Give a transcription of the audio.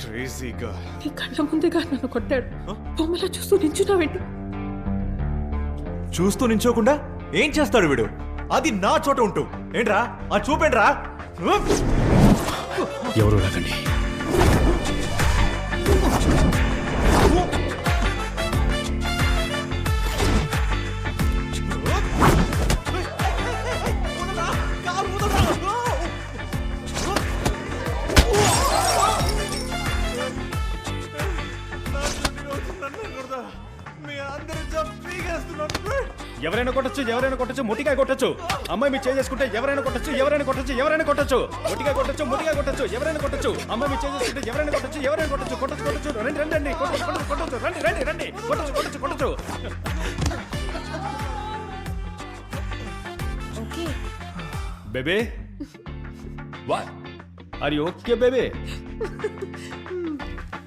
క్రేజీగా నీ కళ్ళ ముందుగా నన్ను కొట్టాడు. బొమ్మలా చూస్తూ నించున్నావేంటి? చూస్తూ నించోకుండా ఏం చేస్తాడు వీడు? అది నా చోట ఉంటూ ఏంట్రా ఆ చూపేంట్రా? ఎవరు రాకండి. ఎవరైనా కొట్టచ్చు, మొటికాయ కొట్టచ్చు. అమ్మాయి మీరు చేసుకుంటే ఎవరైనా కొట్టచ్చు. మొటికాయ కొట్టచ్చు, ఎవరైనా కొట్టచ్చు. అమ్మాయి మీరు చేసుకుంటే ఎవరైనా కొట్టచ్చు. కొట్టచ్చు. రండి. కొట్టచ్చు. రండి. కొట్టచ్చు. Baby what are you okay baby?